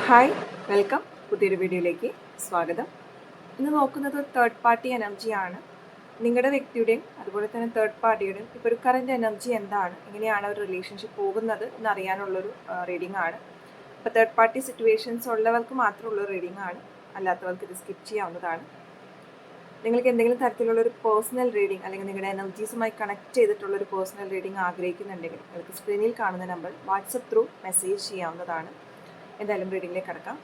Hi, welcome. പുതിയൊരു വീഡിയോയിലേക്ക് സ്വാഗതം. ഇന്ന് നോക്കുന്നത് തേർഡ് പാർട്ടി എനർജിയാണ്. നിങ്ങളുടെ വ്യക്തിയുടെയും അതുപോലെ തന്നെ തേർഡ് പാർട്ടിയുടെയും ഇപ്പോൾ ഒരു കറൻറ്റ് എനർജി എന്താണ്, എങ്ങനെയാണ് ഒരു റിലേഷൻഷിപ്പ് പോകുന്നത് എന്നറിയാനുള്ളൊരു റീഡിംഗ് ആണ്. ഇപ്പോൾ തേർഡ് പാർട്ടി സിറ്റുവേഷൻസ് ഉള്ളവർക്ക് മാത്രമുള്ള റീഡിംഗ് ആണ്, അല്ലാത്തവർക്ക് ഇത് സ്കിപ്പ് ചെയ്യാവുന്നതാണ്. നിങ്ങൾക്ക് എന്തെങ്കിലും തരത്തിലുള്ളൊരു പേഴ്സണൽ റീഡിംഗ് അല്ലെങ്കിൽ നിങ്ങളുടെ എനർജീസുമായി കണക്ട് ചെയ്തിട്ടുള്ളൊരു പേഴ്സണൽ റീഡിംഗ് ആഗ്രഹിക്കുന്നുണ്ടെങ്കിൽ നിങ്ങൾക്ക് സ്ക്രീനിൽ കാണുന്ന നമ്പർ വാട്സപ്പ് ത്രൂ മെസ്സേജ് ചെയ്യാവുന്നതാണ്. എന്തായാലും റീഡിങ്ങിലേക്ക് കടക്കാം.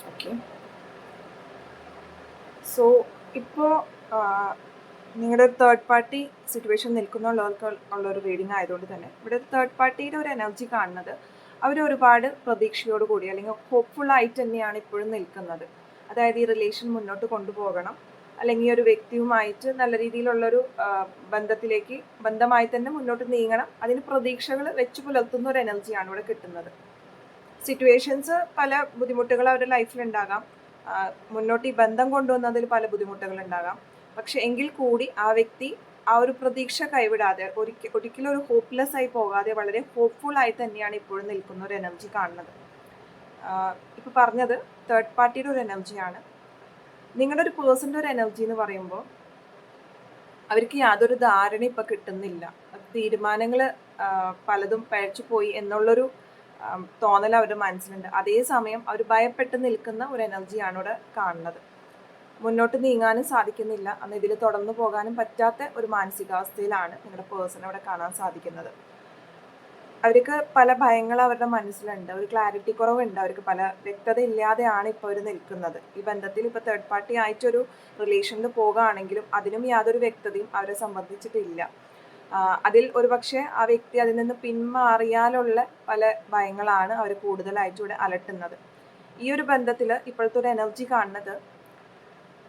ഓക്കെ, സോ ഇപ്പോൾ നിങ്ങളുടെ ഒരു തേർഡ് പാർട്ടി സിറ്റുവേഷൻ നിൽക്കുന്നുള്ളവർക്ക് ഉള്ളൊരു റീഡിംഗ് ആയതുകൊണ്ട് തന്നെ ഇവിടെ ഒരു തേർഡ് പാർട്ടിയുടെ ഒരു എനർജി കാണുന്നത് അവർ ഒരുപാട് പ്രതീക്ഷയോട് കൂടി അല്ലെങ്കിൽ ഹോപ്പ്ഫുൾ ആയിട്ട് തന്നെയാണ് ഇപ്പോഴും നിൽക്കുന്നത്. അതായത് ഈ റിലേഷൻ മുന്നോട്ട് കൊണ്ടുപോകണം, അല്ലെങ്കിൽ ഒരു വ്യക്തിയുമായിട്ട് നല്ല രീതിയിലുള്ളൊരു ബന്ധമായി തന്നെ മുന്നോട്ട് നീങ്ങണം, അതിന് പ്രതീക്ഷകൾ വെച്ച് പുലർത്തുന്ന ഒരു എനർജിയാണ് ഇവിടെ കിട്ടുന്നത്. സിറ്റുവേഷൻസ് പല ബുദ്ധിമുട്ടുകൾ അവരുടെ ലൈഫിലുണ്ടാകാം, മുന്നോട്ട് ഈ ബന്ധം കൊണ്ടുവന്നതിൽ പല ബുദ്ധിമുട്ടുകൾ ഉണ്ടാകാം. പക്ഷെ എങ്കിൽ കൂടി ആ വ്യക്തി ആ ഒരു പ്രതീക്ഷ കൈവിടാതെ ഒരിക്കലും ഒരു ഹോപ്പ്ലെസ് ആയി പോകാതെ വളരെ ഹോപ്പ്ഫുൾ ആയിട്ട് തന്നെയാണ് ഇപ്പോഴും നിൽക്കുന്ന ഒരു എനർജി കാണുന്നത്. ഇപ്പൊ പറഞ്ഞത് തേർഡ് പാർട്ടിയുടെ ഒരു എനർജിയാണ്. നിങ്ങളുടെ ഒരു പേഴ്സൻ്റെ ഒരു എനർജി എന്ന് പറയുമ്പോൾ അവർക്ക് യാതൊരു ധാരണ ഇപ്പൊ കിട്ടുന്നില്ല. തീരുമാനങ്ങൾ പലതും പഴച്ചു പോയി എന്നുള്ളൊരു തോന്നൽ അവരുടെ മനസ്സിലുണ്ട്. അതേസമയം അവർ ഭയപ്പെട്ട് നിൽക്കുന്ന ഒരു എനർജിയാണ് ഇവിടെ കാണുന്നത്. മുന്നോട്ട് നീങ്ങാനും സാധിക്കുന്നില്ല, അന്ന് ഇതിൽ തുടർന്നു പോകാനും പറ്റാത്ത ഒരു മാനസികാവസ്ഥയിലാണ് നിങ്ങളുടെ പേഴ്സൺ അവിടെ കാണാൻ സാധിക്കുന്നത്. അവർക്ക് പല ഭയങ്ങൾ അവരുടെ മനസ്സിലുണ്ട്, ഒരു ക്ലാരിറ്റി കുറവുണ്ട്, അവർക്ക് പല വ്യക്തത ഇല്ലാതെയാണ് ഇപ്പോൾ അവർ നിൽക്കുന്നത്. ഈ ബന്ധത്തിൽ ഇപ്പോൾ തേർഡ് പാർട്ടി ആയിട്ടൊരു റിലേഷനിൽ പോകുകയാണെങ്കിലും അതിനും യാതൊരു വ്യക്തതയും അവരെ സംബന്ധിച്ചിട്ടില്ല. അതിൽ ഒരുപക്ഷെ ആ വ്യക്തി അതിൽ നിന്ന് പിന്മാറിയാലുള്ള പല ഭയങ്ങളാണ് അവർ കൂടുതലായിട്ട് ഇവിടെ അലട്ടുന്നത്. ഈ ഒരു ബന്ധത്തിൽ ഇപ്പോഴത്തെ ഒരു എനർജി കാണുന്നത്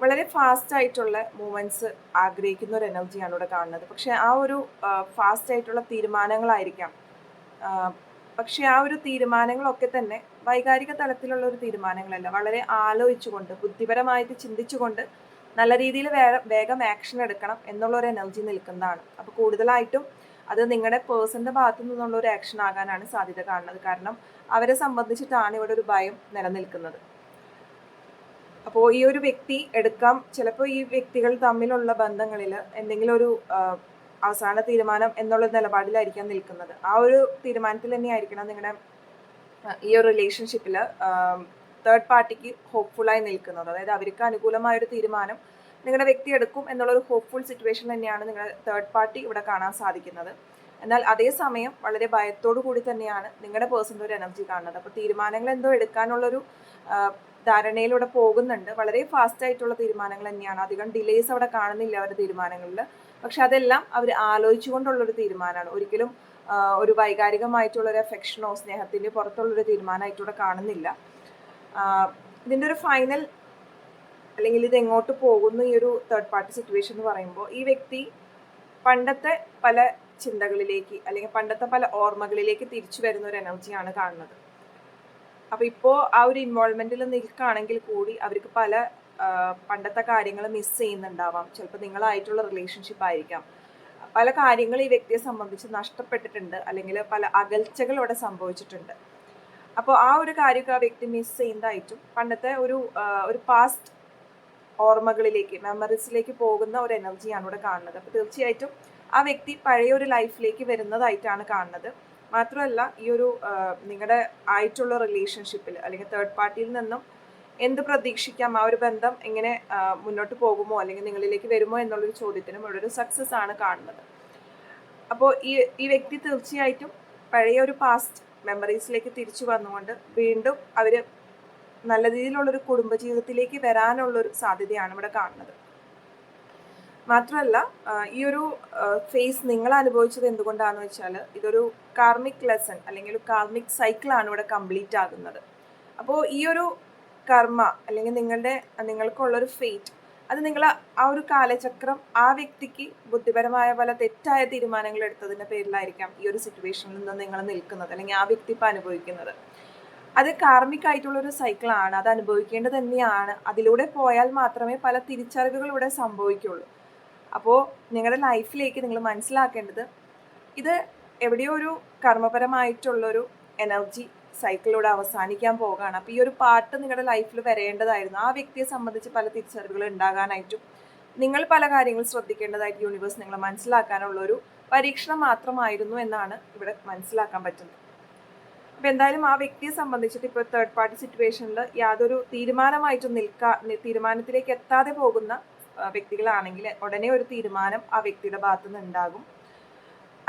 വളരെ ഫാസ്റ്റ് ആയിട്ടുള്ള മൂവ്മെൻറ്റ്സ് ആഗ്രഹിക്കുന്ന ഒരു എനർജിയാണ് ഇവിടെ കാണുന്നത്. പക്ഷെ ആ ഒരു ഫാസ്റ്റ് ആയിട്ടുള്ള തീരുമാനങ്ങളായിരിക്കാം, പക്ഷെ ആ ഒരു തീരുമാനങ്ങളൊക്കെ തന്നെ വൈകാരിക തലത്തിലുള്ള ഒരു തീരുമാനങ്ങളല്ല, വളരെ ആലോചിച്ചുകൊണ്ട് ബുദ്ധിപരമായിട്ട് ചിന്തിച്ചുകൊണ്ട് നല്ല രീതിയിൽ വേഗം ആക്ഷൻ എടുക്കണം എന്നുള്ള ഒരു എനർജി നിൽക്കുന്നതാണ്. അപ്പോൾ കൂടുതലായിട്ടും അത് നിങ്ങളുടെ പേഴ്സൻ്റെ ഭാഗത്തു നിന്നുള്ള ഒരു ആക്ഷൻ ആകാനാണ് സാധ്യത കാണുന്നത്. കാരണം അവരെ സംബന്ധിച്ചിട്ടാണ് ഇവിടെ ഒരു ഭയം നിലനിൽക്കുന്നത്. അപ്പോൾ ഈ ഒരു വ്യക്തി എടുക്കാം, ചിലപ്പോൾ ഈ വ്യക്തികൾ തമ്മിലുള്ള ബന്ധങ്ങളിൽ എന്തെങ്കിലും ഒരു അവസാന തീരുമാനം എന്നുള്ള നിലപാടിലായിരിക്കാം നിൽക്കുന്നത്. ആ ഒരു തീരുമാനത്തിൽ തന്നെയായിരിക്കണം നിങ്ങളുടെ ഈ ഒരു റിലേഷൻഷിപ്പിൽ തേർഡ് പാർട്ടിക്ക് ഹോപ്പ്ഫുള്ളായി നിൽക്കുന്നത്. അതായത് അവർക്ക് അനുകൂലമായൊരു തീരുമാനം നിങ്ങളുടെ വ്യക്തി എടുക്കും എന്നുള്ളൊരു ഹോപ്പ്ഫുൾ സിറ്റുവേഷൻ തന്നെയാണ് നിങ്ങളുടെ തേർഡ് പാർട്ടി ഇവിടെ കാണാൻ സാധിക്കുന്നത്. എന്നാൽ അതേസമയം വളരെ ഭയത്തോടു കൂടി തന്നെയാണ് നിങ്ങളുടെ പേഴ്സൻ്റെ ഒരു എനർജി കാണുന്നത്. അപ്പോൾ തീരുമാനങ്ങൾ എന്തോ എടുക്കാനുള്ളൊരു ധാരണയിലൂടെ പോകുന്നുണ്ട്. വളരെ ഫാസ്റ്റ് ആയിട്ടുള്ള തീരുമാനങ്ങൾ തന്നെയാണ്, അധികം ഡിലേസ് അവിടെ കാണുന്നില്ല അവരുടെ തീരുമാനങ്ങളിൽ. പക്ഷെ അതെല്ലാം അവർ ആലോചിച്ചുകൊണ്ടുള്ളൊരു തീരുമാനമാണ്, ഒരിക്കലും ഒരു വൈകാരികമായിട്ടുള്ളൊരു അഫെക്ഷനോ സ്നേഹത്തിൻ്റെ പുറത്തുള്ളൊരു തീരുമാനമായിട്ടൂടെ കാണുന്നില്ല. ഇതിൻ്റെ ഒരു ഫൈനൽ അല്ലെങ്കിൽ ഇത് എങ്ങോട്ട് പോകുന്നു ഈ ഒരു തേർഡ് പാർട്ടി സിറ്റുവേഷൻ എന്ന് പറയുമ്പോൾ ഈ വ്യക്തി പണ്ടത്തെ പല ചിന്തകളിലേക്ക് അല്ലെങ്കിൽ പണ്ടത്തെ പല ഓർമ്മകളിലേക്ക് തിരിച്ചു വരുന്ന ഒരു എനർജിയാണ് കാണുന്നത്. അപ്പോൾ ഇപ്പോൾ ആ ഒരു ഇൻവോൾവ്മെൻറ്റിൽ നിൽക്കുകയാണെങ്കിൽ കൂടി അവർക്ക് പല പണ്ടത്തെ കാര്യങ്ങൾ മിസ് ചെയ്യുന്നുണ്ടാവാം. ചിലപ്പോൾ നിങ്ങളായിട്ടുള്ള റിലേഷൻഷിപ്പ് ആയിരിക്കാം, പല കാര്യങ്ങൾ ഈ വ്യക്തിയെ സംബന്ധിച്ച് നഷ്ടപ്പെട്ടിട്ടുണ്ട്, അല്ലെങ്കിൽ പല അകൽച്ചകൾ ഇവിടെ സംഭവിച്ചിട്ടുണ്ട്. അപ്പോൾ ആ ഒരു കാര്യമൊക്കെ ആ വ്യക്തി മിസ് ചെയ്യുന്നതായിട്ടും പണ്ടത്തെ ഒരു പാസ്റ്റ് ഓർമ്മകളിലേക്ക് മെമ്മറീസിലേക്ക് പോകുന്ന ഒരു എനർജിയാണ് ഇവിടെ കാണുന്നത്. അപ്പോൾ തീർച്ചയായിട്ടും ആ വ്യക്തി പഴയ ഒരു ലൈഫിലേക്ക് വരുന്നതായിട്ടാണ് കാണുന്നത്. മാത്രമല്ല ഈ ഒരു നിങ്ങളുടെ ആയിട്ടുള്ള റിലേഷൻഷിപ്പിൽ അല്ലെങ്കിൽ തേർഡ് പാർട്ടിയിൽ നിന്നും എന്ത് പ്രതീക്ഷിക്കാം, ആ ഒരു ബന്ധം എങ്ങനെ മുന്നോട്ട് പോകുമോ അല്ലെങ്കിൽ നിങ്ങളിലേക്ക് വരുമോ എന്നുള്ളൊരു ചോദ്യത്തിനും ഇവിടെ ഒരു സക്സസ് ആണ് കാണുന്നത്. അപ്പോൾ ഈ വ്യക്തി തീർച്ചയായിട്ടും പഴയ ഒരു പാസ്റ്റ് മെമ്മറീസിലേക്ക് തിരിച്ചു വന്നുകൊണ്ട് വീണ്ടും അവർ നല്ല രീതിയിലുള്ളൊരു കുടുംബജീവിതത്തിലേക്ക് വരാനുള്ളൊരു സാധ്യതയാണ് ഇവിടെ കാണുന്നത്. മാത്രമല്ല ഈ ഒരു ഫേസ് നിങ്ങൾ അനുഭവിച്ചത് എന്തുകൊണ്ടാണെന്ന് വെച്ചാൽ ഇതൊരു കാർമിക് ലെസൺ അല്ലെങ്കിൽ ഒരു കാർമിക് സൈക്കിളാണ് ഇവിടെ കംപ്ലീറ്റ് ആകുന്നത്. അപ്പോൾ ഈ ഒരു കർമ്മ അല്ലെങ്കിൽ നിങ്ങൾക്കുള്ളൊരു ഫേറ്റ് അത് നിങ്ങൾ ആ ഒരു കാലചക്രം ആ വ്യക്തിക്ക് ബുദ്ധിപരമായ പല തെറ്റായ തീരുമാനങ്ങൾ എടുത്തതിൻ്റെ പേരിലായിരിക്കാം ഈ ഒരു സിറ്റുവേഷനിൽ നിന്ന് നിങ്ങൾ നിൽക്കുന്നത് അല്ലെങ്കിൽ ആ വ്യക്തി ഇപ്പം അനുഭവിക്കുന്നത്. അത് കാർമിക് ആയിട്ടുള്ളൊരു സൈക്കിളാണ്, അത് അനുഭവിക്കേണ്ടത് തന്നെയാണ്. അതിലൂടെ പോയാൽ മാത്രമേ പല തിരിച്ചറിവുകൾ ഇവിടെ സംഭവിക്കുള്ളൂ. അപ്പോൾ നിങ്ങളുടെ ലൈഫിലേക്ക് നിങ്ങൾ മനസ്സിലാക്കേണ്ടത് ഇത് എവിടെയോ ഒരു കർമ്മപരമായിട്ടുള്ളൊരു എനർജി സൈക്കിളിലൂടെ അവസാനിക്കാൻ പോകുകയാണ്. അപ്പോൾ ഈ ഒരു പാർട്ട് നിങ്ങളുടെ ലൈഫിൽ വരേണ്ടതായിരുന്നു. ആ വ്യക്തിയെ സംബന്ധിച്ച് പല തിരിച്ചറിവുകൾ ഉണ്ടാകാനായിട്ടും നിങ്ങൾ പല കാര്യങ്ങൾ ശ്രദ്ധിക്കേണ്ടതായിട്ട് യൂണിവേഴ്സ് നിങ്ങളെ മനസ്സിലാക്കാനുള്ളൊരു പരീക്ഷണം മാത്രമായിരുന്നു എന്നാണ് ഇവിടെ മനസ്സിലാക്കാൻ പറ്റുന്നത്. അപ്പോൾ എന്തായാലും ആ വ്യക്തിയെ സംബന്ധിച്ചിട്ട് ഇപ്പോൾ തേർഡ് പാർട്ടി സിറ്റുവേഷനിൽ യാതൊരു തീരുമാനത്തിലേക്ക് എത്താതെ പോകുന്ന വ്യക്തികളാണെങ്കിൽ ഉടനെ ഒരു തീരുമാനം ആ വ്യക്തിയുടെ ഭാഗത്തു നിന്ന് ഉണ്ടാകും.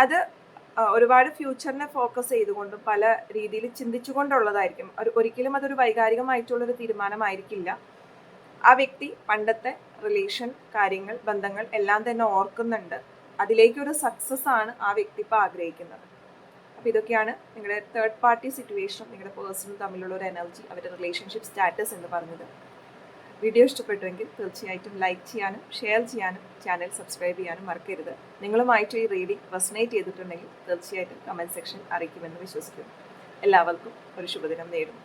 അത് ഒരുപാട് ഫ്യൂച്ചറിനെ ഫോക്കസ് ചെയ്തുകൊണ്ടും പല രീതിയിൽ ചിന്തിച്ചുകൊണ്ടുള്ളതായിരിക്കും. ഒരിക്കലും അതൊരു വൈകാരികമായിട്ടുള്ളൊരു തീരുമാനമായിരിക്കില്ല. ആ വ്യക്തി പണ്ടത്തെ റിലേഷൻ കാര്യങ്ങൾ ബന്ധങ്ങൾ എല്ലാം തന്നെ ഓർക്കുന്നുണ്ട്. അതിലേക്കൊരു സക്സസ് ആണ് ആ വ്യക്തി ഇപ്പോൾ ആഗ്രഹിക്കുന്നത്. അപ്പോൾ ഇതൊക്കെയാണ് നിങ്ങളുടെ തേർഡ് പാർട്ടി സിറ്റുവേഷനും നിങ്ങളുടെ പേഴ്സണും തമ്മിലുള്ള ഒരു എനർജി, അവരുടെ റിലേഷൻഷിപ്പ് സ്റ്റാറ്റസ് എന്ന് പറഞ്ഞത്. വീഡിയോ ഇഷ്ടപ്പെട്ടുവെങ്കിൽ തീർച്ചയായിട്ടും ലൈക്ക് ചെയ്യാനും ഷെയർ ചെയ്യാനും ചാനൽ സബ്സ്ക്രൈബ് ചെയ്യാനും മറക്കരുത്. നിങ്ങളുമായിട്ട് ഈ റീഡിംഗ് റെസൊനേറ്റ് ചെയ്തിട്ടുണ്ടെങ്കിൽ തീർച്ചയായിട്ടും കമൻറ്റ് സെക്ഷൻ അറിയിക്കുമെന്ന് വിശ്വസിക്കുന്നു. എല്ലാവർക്കും ഒരു ശുഭദിനം നേരുന്നു.